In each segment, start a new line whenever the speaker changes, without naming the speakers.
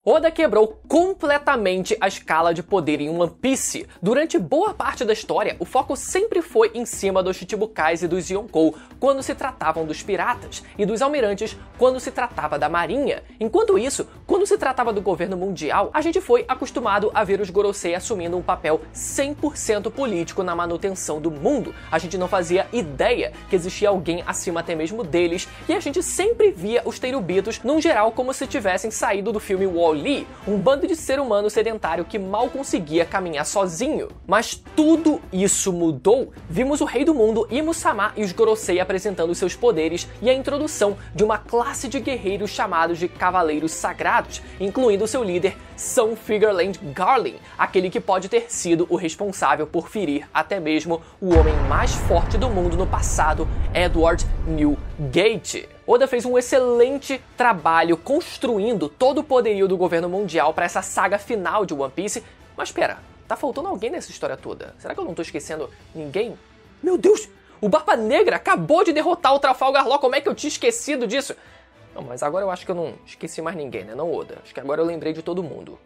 Oda quebrou completamente a escala de poder em One Piece. Durante boa parte da história, o foco sempre foi em cima dos Chichibukais e dos Yonkou quando se tratavam dos piratas, e dos almirantes quando se tratava da marinha. Enquanto isso, quando se tratava do governo mundial, a gente foi acostumado a ver os Gorosei assumindo um papel 100% político na manutenção do mundo. A gente não fazia ideia que existia alguém acima até mesmo deles, e a gente sempre via os Tenryubitos, num geral, como se tivessem saído do filme Wall-E, um bando de ser humano sedentário que mal conseguia caminhar sozinho. Mas tudo isso mudou. Vimos o Rei do Mundo, Imu-sama, e os Gorosei apresentando seus poderes e a introdução de uma classe de guerreiros chamados de Cavaleiros Sagrados, incluindo seu líder, São Figureland Garling, aquele que pode ter sido o responsável por ferir até mesmo o homem mais forte do mundo no passado, Edward Newgate. Oda fez um excelente trabalho construindo todo o poderio do governo mundial para essa saga final de One Piece. Mas espera, tá faltando alguém nessa história toda. Será que eu não tô esquecendo ninguém? Meu Deus, o Barba Negra acabou de derrotar o Trafalgar Law, como é que eu tinha esquecido disso? Não, mas agora eu acho que eu não esqueci mais ninguém, né? Não, Oda. Acho que agora eu lembrei de todo mundo.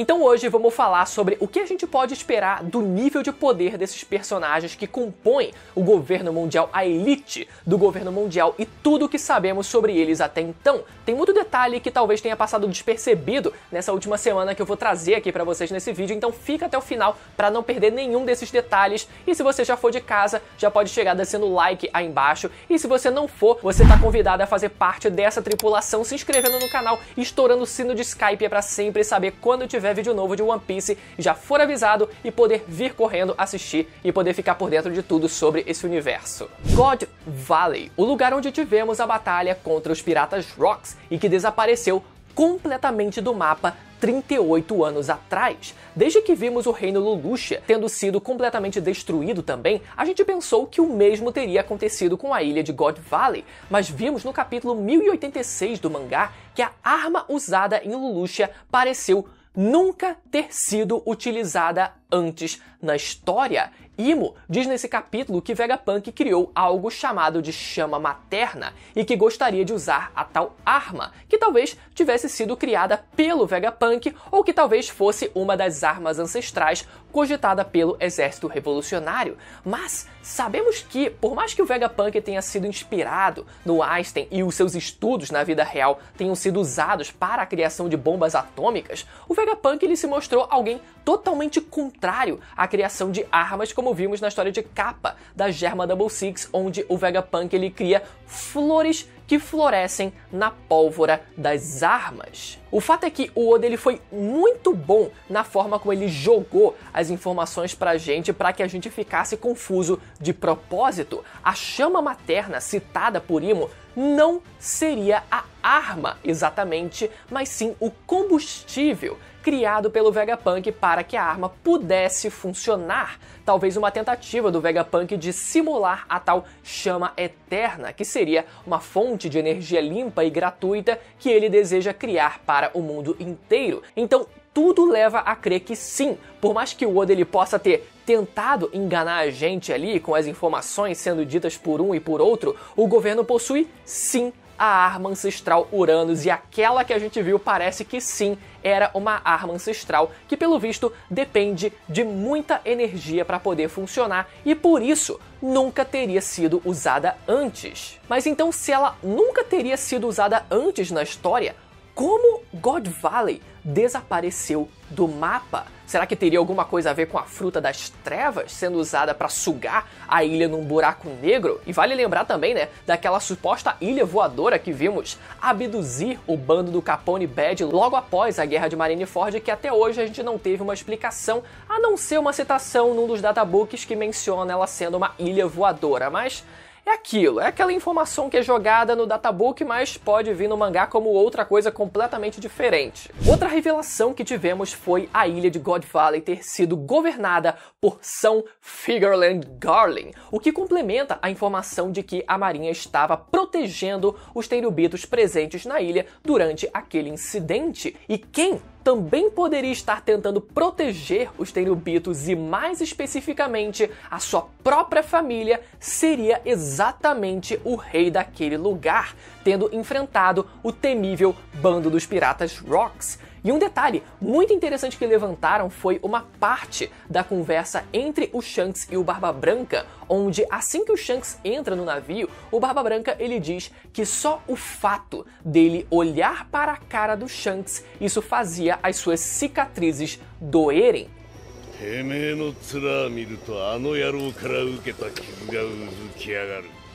Então hoje vamos falar sobre o que a gente pode esperar do nível de poder desses personagens que compõem o governo mundial, a elite do governo mundial, e tudo o que sabemos sobre eles até então. Tem muito detalhe que talvez tenha passado despercebido nessa última semana que eu vou trazer aqui pra vocês nesse vídeo, então fica até o final pra não perder nenhum desses detalhes. E se você já for de casa, já pode chegar descendo like aí embaixo, e se você não for, você tá convidado a fazer parte dessa tripulação, se inscrevendo no canal e estourando o sino de Skype pra sempre saber quando tiver vídeo novo de One Piece, já for avisado e poder vir correndo assistir e poder ficar por dentro de tudo sobre esse universo. God Valley, o lugar onde tivemos a batalha contra os Piratas Rocks e que desapareceu completamente do mapa 38 anos atrás. Desde que vimos o reino Lelouch tendo sido completamente destruído também, a gente pensou que o mesmo teria acontecido com a ilha de God Valley, mas vimos no capítulo 1086 do mangá que a arma usada em Lelouch pareceu nunca ter sido utilizada antes na história. Imu diz nesse capítulo que Vegapunk criou algo chamado de chama materna e que gostaria de usar a tal arma, que talvez tivesse sido criada pelo Vegapunk ou que talvez fosse uma das armas ancestrais cogitada pelo exército revolucionário. Mas sabemos que, por mais que o Vegapunk tenha sido inspirado no Einstein e os seus estudos na vida real tenham sido usados para a criação de bombas atômicas, o Vegapunk ele se mostrou alguém totalmente contrário à criação de armas, como vimos na história de Kappa da Germa Double Six, onde o Vegapunk ele cria flores que florescem na pólvora das armas. O fato é que o Oda ele foi muito bom na forma como ele jogou as informações pra gente para que a gente ficasse confuso de propósito. A chama materna citada por Imu não seria a arma exatamente, mas sim o combustível criado pelo Vegapunk para que a arma pudesse funcionar. Talvez uma tentativa do Vegapunk de simular a tal chama eterna, que seria uma fonte de energia limpa e gratuita que ele deseja criar para o mundo inteiro. Então, tudo leva a crer que sim, por mais que o Oda ele possa ter tentado enganar a gente ali com as informações sendo ditas por um e por outro, o governo possui sim a arma ancestral Uranus, e aquela que a gente viu parece que sim era uma arma ancestral que, pelo visto, depende de muita energia para poder funcionar e por isso nunca teria sido usada antes. Mas então, se ela nunca teria sido usada antes na história, como God Valley desapareceu do mapa? Será que teria alguma coisa a ver com a fruta das trevas sendo usada para sugar a ilha num buraco negro? E vale lembrar também, né, daquela suposta ilha voadora que vimos abduzir o bando do Capone Bad logo após a guerra de Marineford, que até hoje a gente não teve uma explicação, a não ser uma citação num dos databooks que menciona ela sendo uma ilha voadora, mas é aquilo, é aquela informação que é jogada no databook, mas pode vir no mangá como outra coisa completamente diferente. Outra revelação que tivemos foi a ilha de God Valley ter sido governada por São Figureland Garling, o que complementa a informação de que a marinha estava protegendo os Tenryubitos presentes na ilha durante aquele incidente. E quem também poderia estar tentando proteger os Tenryubitos e, mais especificamente, a sua própria família, seria exatamente o rei daquele lugar, tendo enfrentado o temível bando dos piratas Rocks. E um detalhe muito interessante que levantaram foi uma parte da conversa entre o Shanks e o Barba Branca, onde assim que o Shanks entra no navio, o Barba Branca ele diz que só o fato dele olhar para a cara do Shanks, isso fazia as suas cicatrizes doerem.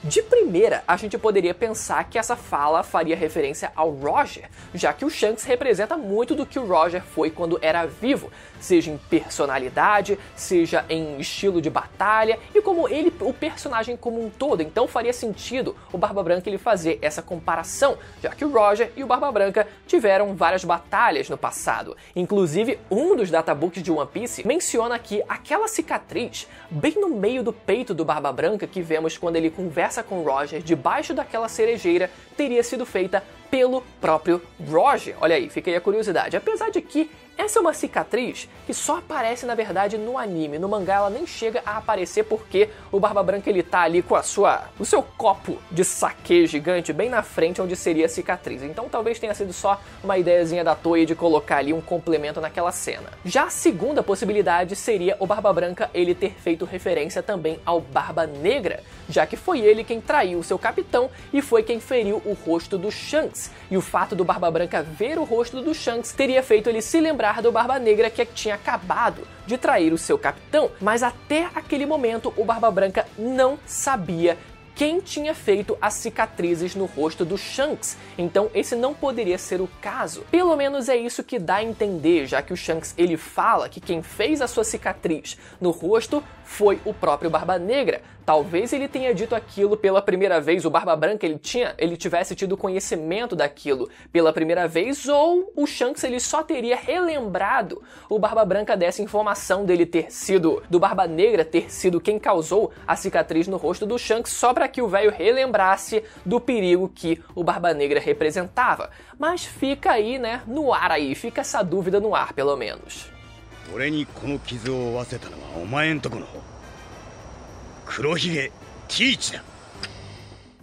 De primeira, a gente poderia pensar que essa fala faria referência ao Roger, já que o Shanks representa muito do que o Roger foi quando era vivo, seja em personalidade, seja em estilo de batalha e como ele, o personagem como um todo. Então faria sentido o Barba Branca ele fazer essa comparação, já que o Roger e o Barba Branca tiveram várias batalhas no passado. Inclusive, um dos databooks de One Piece menciona que aquela cicatriz bem no meio do peito do Barba Branca que vemos quando ele conversa com o Roger debaixo daquela cerejeira teria sido feita pelo próprio Roger. Olha aí, fica aí a curiosidade. Apesar de que essa é uma cicatriz que só aparece, na verdade, no anime. No mangá ela nem chega a aparecer porque o Barba Branca ele tá ali com o seu copo de saquê gigante bem na frente onde seria a cicatriz. Então talvez tenha sido só uma ideiazinha da Toei de colocar ali um complemento naquela cena. Já a segunda possibilidade seria o Barba Branca ele ter feito referência também ao Barba Negra, já que foi ele quem traiu o seu capitão e foi quem feriu o rosto do Shanks. E o fato do Barba Branca ver o rosto do Shanks teria feito ele se lembrar do Barba Negra que tinha acabado de trair o seu capitão, mas até aquele momento o Barba Branca não sabia quem tinha feito as cicatrizes no rosto do Shanks, então esse não poderia ser o caso. Pelo menos é isso que dá a entender, já que o Shanks ele fala que quem fez a sua cicatriz no rosto foi o próprio Barba Negra. Talvez ele tenha dito aquilo pela primeira vez, o Barba Branca ele tivesse tido conhecimento daquilo pela primeira vez, ou o Shanks ele só teria relembrado o Barba Branca dessa informação dele ter sido, do Barba Negra ter sido quem causou a cicatriz no rosto do Shanks, só para que o velho relembrasse do perigo que o Barba Negra representava. Mas fica aí, né, no ar aí, fica essa dúvida no ar pelo menos.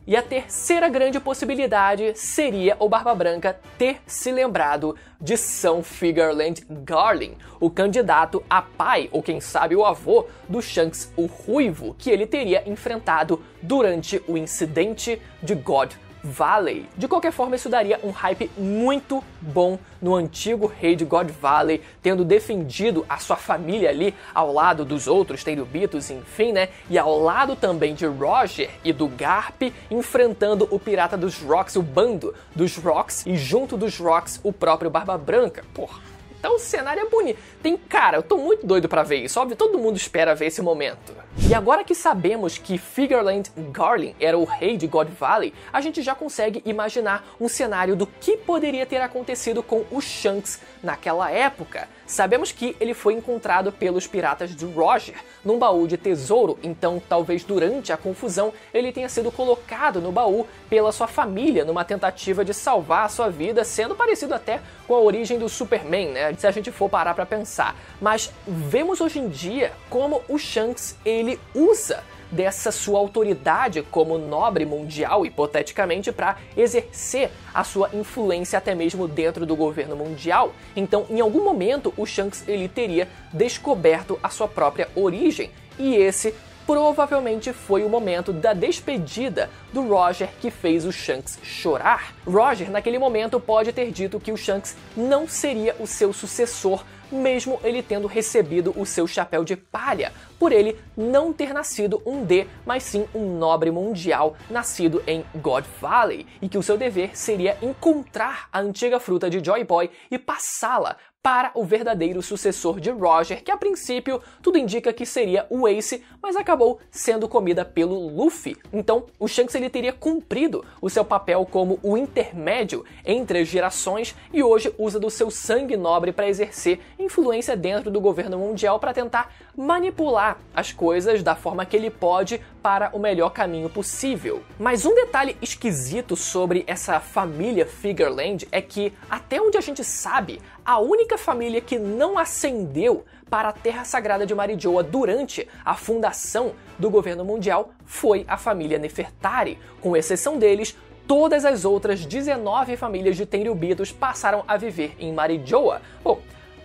E a terceira grande possibilidade seria o Barba Branca ter se lembrado de São Figureland Garling, o candidato a pai, ou quem sabe o avô, do Shanks o Ruivo, que ele teria enfrentado durante o incidente de God Valley. De qualquer forma, isso daria um hype muito bom no antigo rei de God Valley, tendo defendido a sua família ali ao lado dos outros Tenryubitos, enfim, né? E ao lado também de Roger e do Garp, enfrentando o pirata dos Rocks, o bando dos Rocks, e junto dos Rocks o próprio Barba Branca. Porra. Então o cenário é bonito. Cara, eu tô muito doido pra ver isso. Óbvio, todo mundo espera ver esse momento. E agora que sabemos que Figureland Garling era o rei de God Valley, a gente já consegue imaginar um cenário do que poderia ter acontecido com o Shanks naquela época. Sabemos que ele foi encontrado pelos piratas de Roger num baú de tesouro, então talvez durante a confusão ele tenha sido colocado no baú pela sua família numa tentativa de salvar a sua vida, sendo parecido até com a origem do Superman, né? Se a gente for parar pra pensar. Mas vemos hoje em dia como o Shanks ele usa dessa sua autoridade como nobre mundial, hipoteticamente, para exercer a sua influência até mesmo dentro do governo mundial. Então, em algum momento, o Shanks ele teria descoberto a sua própria origem, e esse provavelmente foi o momento da despedida do Roger que fez o Shanks chorar. Roger, naquele momento, pode ter dito que o Shanks não seria o seu sucessor, mesmo ele tendo recebido o seu chapéu de palha, por ele não ter nascido um D, mas sim um nobre mundial nascido em God Valley, e que o seu dever seria encontrar a antiga fruta de Joy Boy e passá-la para o verdadeiro sucessor de Roger, que a princípio tudo indica que seria o Ace, mas acabou sendo comida pelo Luffy. Então o Shanks ele teria cumprido o seu papel como o intermédio entre as gerações e hoje usa do seu sangue nobre para exercer influência dentro do governo mundial para tentar manipular as coisas da forma que ele pode para o melhor caminho possível. Mas um detalhe esquisito sobre essa família Figureland é que, até onde a gente sabe, a única única família que não ascendeu para a Terra Sagrada de Marijoa durante a fundação do governo mundial foi a família Nefertari. Com exceção deles, todas as outras 19 famílias de Tenryubitos passaram a viver em Marijoa. Bom,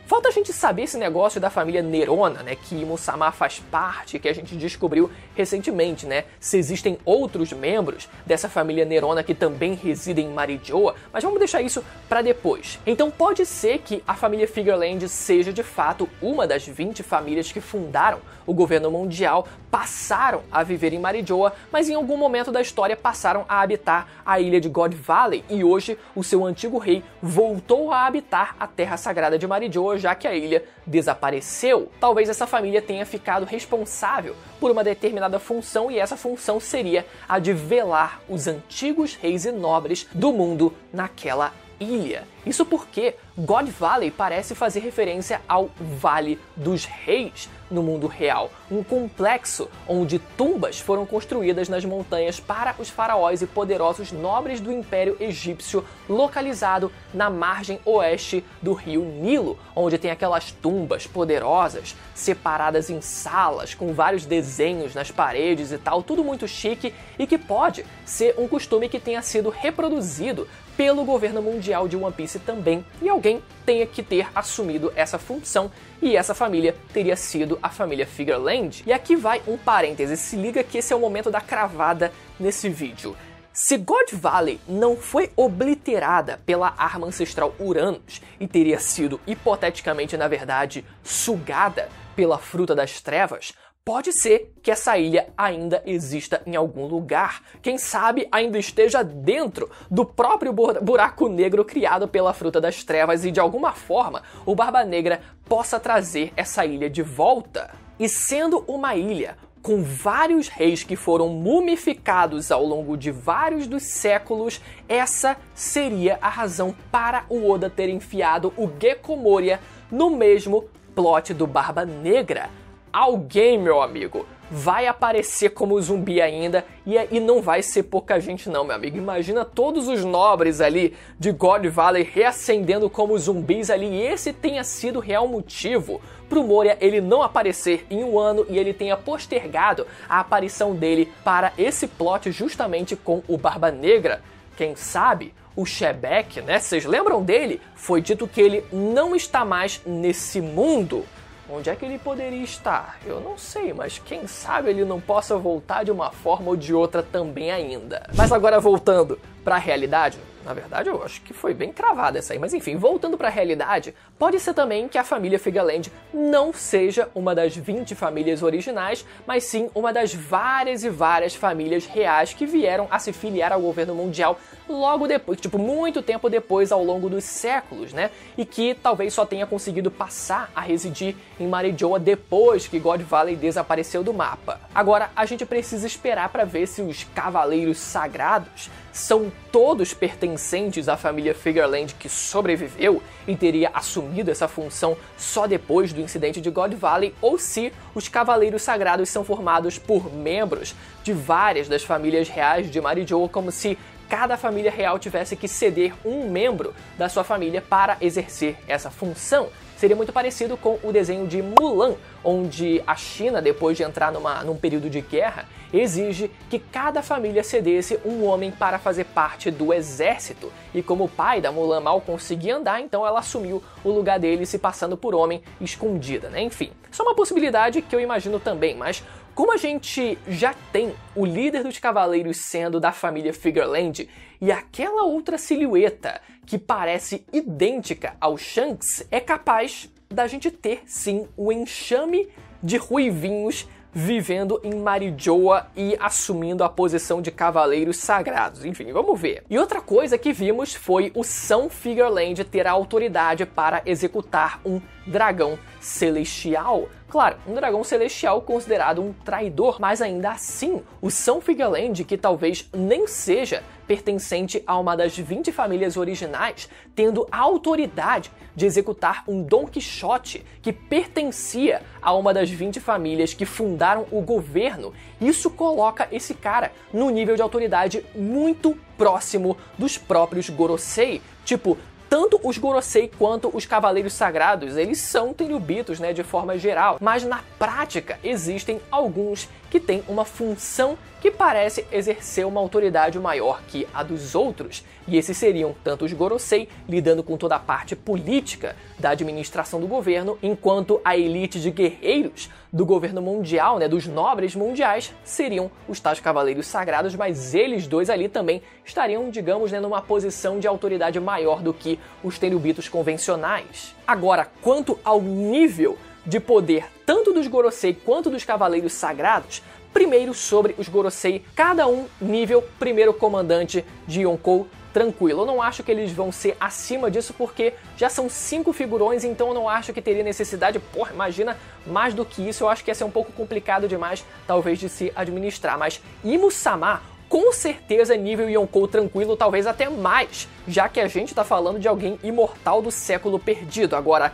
falta a gente saber esse negócio da família Nerona, né, que Imo-sama faz parte, que a gente descobriu recentemente, né, se existem outros membros dessa família Nerona que também residem em Marijoa, mas vamos deixar isso para depois. Então pode ser que a família Figureland seja de fato uma das 20 famílias que fundaram o governo mundial, passaram a viver em Marijoa, mas em algum momento da história passaram a habitar a ilha de God Valley e hoje o seu antigo rei voltou a habitar a Terra Sagrada de Marijoa, já que a ilha desapareceu. Talvez essa família tenha ficado responsável por uma determinada função e essa função seria a de velar os antigos reis e nobres do mundo naquela ilha. Isso porque God Valley parece fazer referência ao Vale dos Reis no mundo real, um complexo onde tumbas foram construídas nas montanhas para os faraós e poderosos nobres do Império Egípcio, localizado na margem oeste do rio Nilo, onde tem aquelas tumbas poderosas separadas em salas com vários desenhos nas paredes e tal, tudo muito chique e que pode ser um costume que tenha sido reproduzido pelo governo mundial de One Piece também, e alguém tenha que ter assumido essa função, e essa família teria sido a família Figureland. E aqui vai um parêntese, se liga que esse é o momento da cravada nesse vídeo. Se God Valley não foi obliterada pela arma ancestral Uranus e teria sido, hipoteticamente na verdade, sugada pela Fruta das Trevas, pode ser que essa ilha ainda exista em algum lugar. Quem sabe ainda esteja dentro do próprio buraco negro criado pela Fruta das Trevas e de alguma forma o Barba Negra possa trazer essa ilha de volta. E sendo uma ilha com vários reis que foram mumificados ao longo de vários dos séculos, essa seria a razão para o Oda ter enfiado o Gekko Moria no mesmo plot do Barba Negra. Alguém, meu amigo, vai aparecer como zumbi ainda e não vai ser pouca gente não, meu amigo. Imagina todos os nobres ali de God Valley reacendendo como zumbis ali e esse tenha sido o real motivo pro Moria ele não aparecer em um ano e ele tenha postergado a aparição dele para esse plot justamente com o Barba Negra. Quem sabe o Shebek, né? Vocês lembram dele? Foi dito que ele não está mais nesse mundo. Onde é que ele poderia estar? Eu não sei, mas quem sabe ele não possa voltar de uma forma ou de outra também ainda. Mas agora voltando para a realidade, na verdade eu acho que foi bem cravada essa aí, mas enfim, voltando para a realidade, pode ser também que a família Figureland não seja uma das 20 famílias originais, mas sim uma das várias e várias famílias reais que vieram a se filiar ao governo mundial logo depois, tipo, muito tempo depois ao longo dos séculos, né? E que talvez só tenha conseguido passar a residir em Marijoa depois que God Valley desapareceu do mapa. Agora, a gente precisa esperar para ver se os Cavaleiros Sagrados são todos pertencentes à família Figureland que sobreviveu e teria assumido essa função só depois do incidente de God Valley, ou se os Cavaleiros Sagrados são formados por membros de várias das famílias reais de Marijoa, como se cada família real tivesse que ceder um membro da sua família para exercer essa função. Seria muito parecido com o desenho de Mulan, onde a China, depois de entrar num período de guerra, exige que cada família cedesse um homem para fazer parte do exército. E como o pai da Mulan mal conseguia andar, então ela assumiu o lugar dele se passando por homem escondida, né? Enfim, só uma possibilidade que eu imagino também, mas como a gente já tem o líder dos cavaleiros sendo da família Figureland e aquela outra silhueta que parece idêntica ao Shanks, é capaz da gente ter sim um enxame de ruivinhos vivendo em Marijoa e assumindo a posição de cavaleiros sagrados. Enfim, vamos ver. E outra coisa que vimos foi o São Figureland ter a autoridade para executar um dragão celestial. Claro, um dragão celestial considerado um traidor, mas ainda assim, o São Figureland, que talvez nem seja pertencente a uma das 20 famílias originais, tendo a autoridade de executar um Don Quixote que pertencia a uma das 20 famílias que fundaram o governo, isso coloca esse cara num nível de autoridade muito próximo dos próprios Gorosei. Tipo, tanto os Gorosei quanto os Cavaleiros Sagrados, eles são Tenryubitos, né, de forma geral, mas na prática existem alguns que têm uma função que parece exercer uma autoridade maior que a dos outros, e esses seriam tanto os Gorosei, lidando com toda a parte política da administração do governo, enquanto a elite de guerreiros do governo mundial, né, dos nobres mundiais, seriam os tais Cavaleiros Sagrados, mas eles dois ali também estariam, digamos, né, numa posição de autoridade maior do que os Tenryubitos convencionais. Agora, quanto ao nível de poder tanto dos Gorosei quanto dos Cavaleiros Sagrados, primeiro sobre os Gorosei, cada um nível primeiro comandante de Yonkou, tranquilo. Eu não acho que eles vão ser acima disso porque já são 5 figurões, então eu não acho que teria necessidade, porra, imagina mais do que isso, eu acho que ia ser um pouco complicado demais, talvez, de se administrar, mas Imu-sama, com certeza nível Yonkou tranquilo, talvez até mais, já que a gente tá falando de alguém imortal do século perdido. Agora,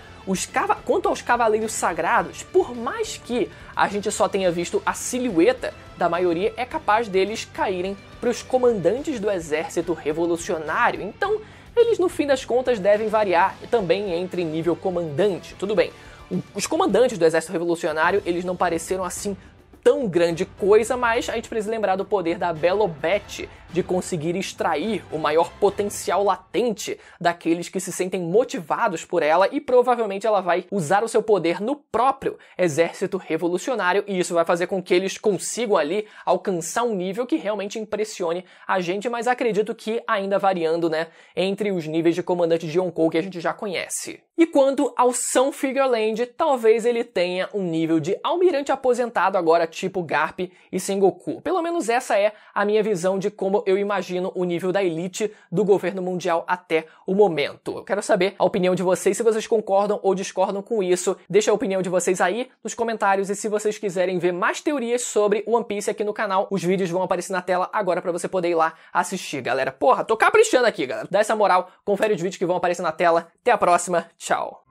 quanto aos Cavaleiros Sagrados, por mais que a gente só tenha visto a silhueta da maioria, é capaz deles caírem para os comandantes do exército revolucionário. Então, eles no fim das contas devem variar também entre nível comandante. Tudo bem, os comandantes do exército revolucionário, eles não pareceram assim tão grande coisa, mas a gente precisa lembrar do poder da Belobete de conseguir extrair o maior potencial latente daqueles que se sentem motivados por ela, e provavelmente ela vai usar o seu poder no próprio exército revolucionário, e isso vai fazer com que eles consigam ali alcançar um nível que realmente impressione a gente, mas acredito que ainda variando, né, entre os níveis de comandante de Yonkou que a gente já conhece. E quanto ao Sun Figureland, talvez ele tenha um nível de almirante aposentado agora, tipo Garp e Sengoku. Pelo menos essa é a minha visão de como eu imagino o nível da elite do governo mundial até o momento. Eu quero saber a opinião de vocês, se vocês concordam ou discordam com isso. Deixa a opinião de vocês aí nos comentários, e se vocês quiserem ver mais teorias sobre One Piece aqui no canal, os vídeos vão aparecer na tela agora pra você poder ir lá assistir, galera. Porra, tô caprichando aqui, galera. Dá essa moral, confere os vídeos que vão aparecer na tela. Até a próxima, tchau!